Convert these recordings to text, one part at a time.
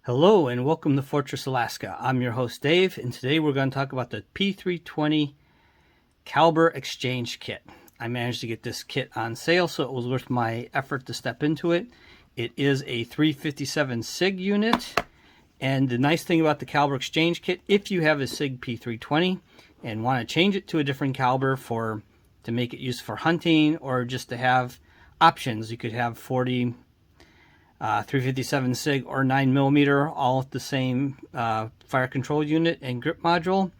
Hello and welcome to Fortress, Alaska. I'm your host Dave, and today we're going to talk about the P320 Caliber Exchange Kit. I managed to get this kit on sale, so it was worth my effort to step into it. It is a 357 SIG unit, and the nice thing about the Caliber Exchange Kit, if you have a SIG P320 and want to change it to a different caliber to make it used for hunting or just to have options, you could have 40 357 SIG or 9mm, all at the same fire control unit and grip module.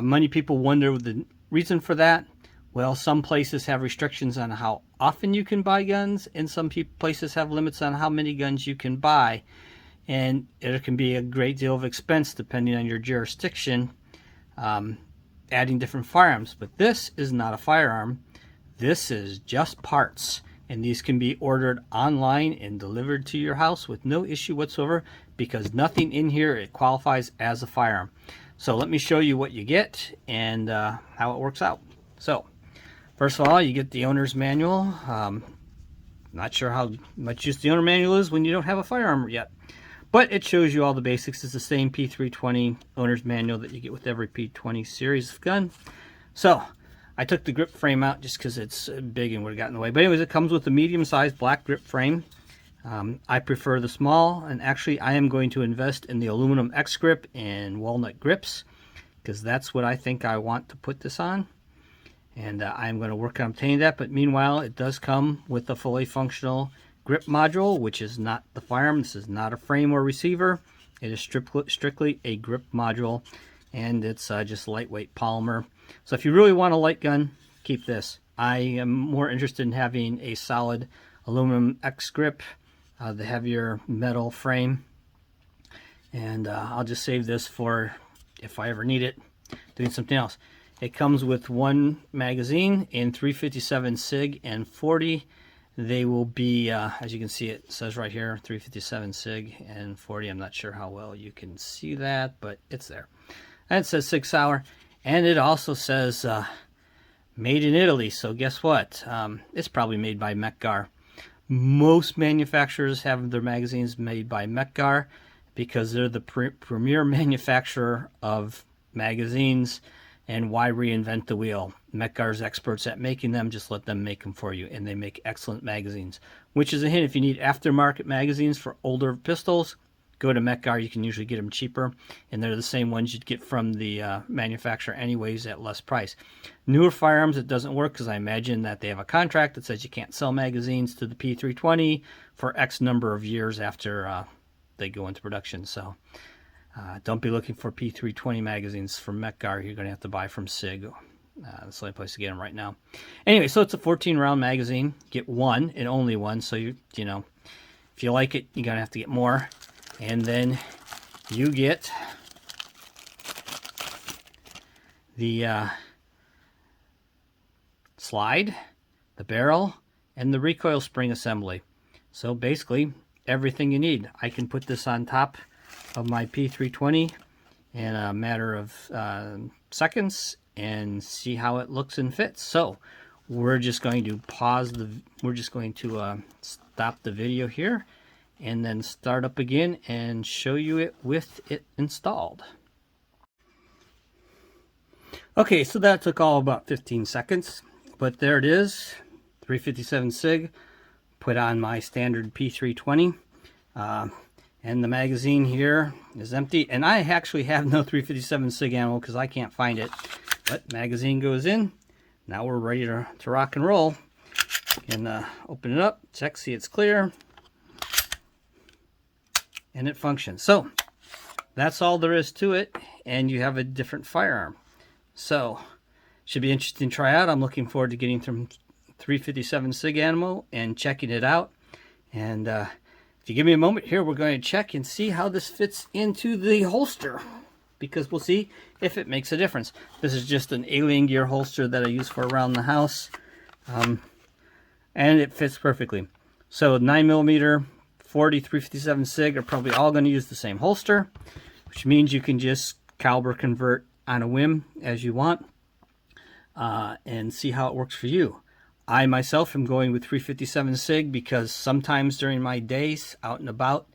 Many people wonder the reason for that. Well, some places have restrictions on how often you can buy guns, and some places have limits on how many guns you can buy. And it can be a great deal of expense depending on your jurisdiction, adding different firearms. But this is not a firearm. This is just parts. And these can be ordered online and delivered to your house with no issue whatsoever, because nothing in here it qualifies as a firearm. So let me show you what you get and how it works out. So first of all, you get the owner's manual. Not sure how much use the owner manual is when you don't have a firearm yet, but it shows you all the basics. It's the same P320 owner's manual that you get with every P20 series of gun. So I took the grip frame out just because it's big and would have gotten in the way. But anyways, it comes with a medium-sized black grip frame. I prefer the small, and actually I am going to invest in the aluminum X grip and walnut grips, because that's what I think I want to put this on. And I'm going to work on obtaining that. But meanwhile, it does come with a fully functional grip module, which is not the firearm. This is not a frame or receiver. It is strictly a grip module, and it's just lightweight polymer. So if you really want a light gun, keep this. I am more interested in having a solid aluminum X grip, the heavier metal frame, and I'll just save this for if I ever need it, doing something else. It comes with one magazine in 357 SIG and 40. They will be, as you can see, it says right here, 357 SIG and 40. I'm not sure how well you can see that, but it's there. And it says Sig Sauer. And it also says made in Italy. So guess what? It's probably made by Mecgar. Most manufacturers have their magazines made by Mecgar because they're the premier manufacturer of magazines. And why reinvent the wheel? Mecgar's experts at making them. Just let them make them for you. And they make excellent magazines. Which is a hint, if you need aftermarket magazines for older pistols, go to Mecgar. You can usually get them cheaper, and they're the same ones you'd get from the manufacturer anyways at less price. Newer firearms, it doesn't work because I imagine that they have a contract that says you can't sell magazines to the P320 for X number of years after they go into production. So don't be looking for P320 magazines from Mecgar. You're going to have to buy from SIG. That's the only place to get them right now. Anyway, so it's a 14-round magazine. Get one and only one. So you know, if you like it, you're going to have to get more. And then you get the slide, the barrel, and the recoil spring assembly. So basically everything you need. I can put this on top of my P320 in a matter of seconds and see how it looks and fits. So we're just going to stop the video here and then start up again and show you it with it installed. Okay, so that took all about 15 seconds, but there it is, 357 SIG, put on my standard P320, and the magazine here is empty, and I actually have no 357 SIG ammo because I can't find it, but magazine goes in. Now we're ready to rock and roll. And open it up, check, see it's clear, and it functions. So that's all there is to it, and you have a different firearm. So should be interesting to try out. I'm looking forward to getting some 357 SIG ammo and checking it out. And if you give me a moment here, we're going to check and see how this fits into the holster, because we'll see if it makes a difference. This is just an Alien Gear holster that I use for around the house, and it fits perfectly. So 9mm, 40, 357 SIG are probably all going to use the same holster, which means you can just caliber convert on a whim as you want and see how it works for you. I myself am going with 357 SIG because sometimes during my days out and about,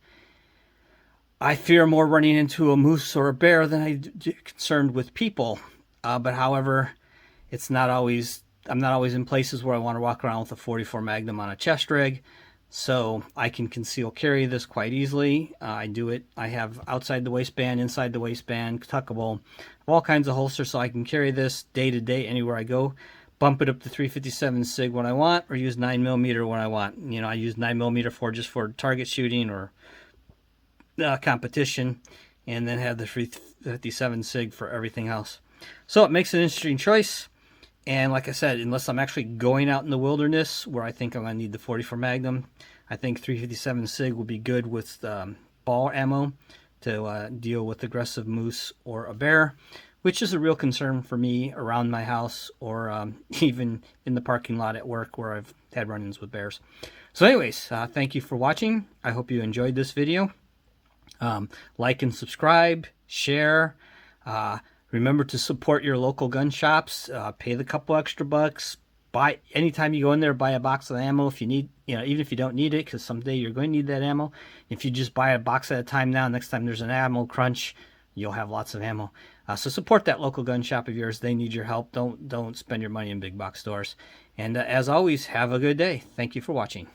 I fear more running into a moose or a bear than I do concerned with people. But however, it's not always, I'm not always in places where I want to walk around with a 44 Magnum on a chest rig. So I can conceal carry this quite easily. I do it. I have outside the waistband, inside the waistband, tuckable, all kinds of holsters, so I can carry this day to day anywhere I go. Bump it up to 357 Sig when I want, or use 9mm when I want. You know, I use 9mm for just for target shooting or competition, and then have the 357 Sig for everything else. So it makes an interesting choice. And like I said, unless I'm actually going out in the wilderness where I think I'm going to need the 44 Magnum, I think 357 Sig will be good with ball ammo to deal with aggressive moose or a bear, which is a real concern for me around my house or even in the parking lot at work where I've had run-ins with bears. So anyways, thank you for watching. I hope you enjoyed this video. Like and subscribe, share. Remember to support your local gun shops. Pay the couple extra bucks. Buy anytime you go in there, buy a box of ammo if you need. You know, even if you don't need it, because someday you're going to need that ammo. If you just buy a box at a time now, next time there's an ammo crunch, you'll have lots of ammo. So support that local gun shop of yours. They need your help. Don't spend your money in big box stores. And as always, have a good day. Thank you for watching.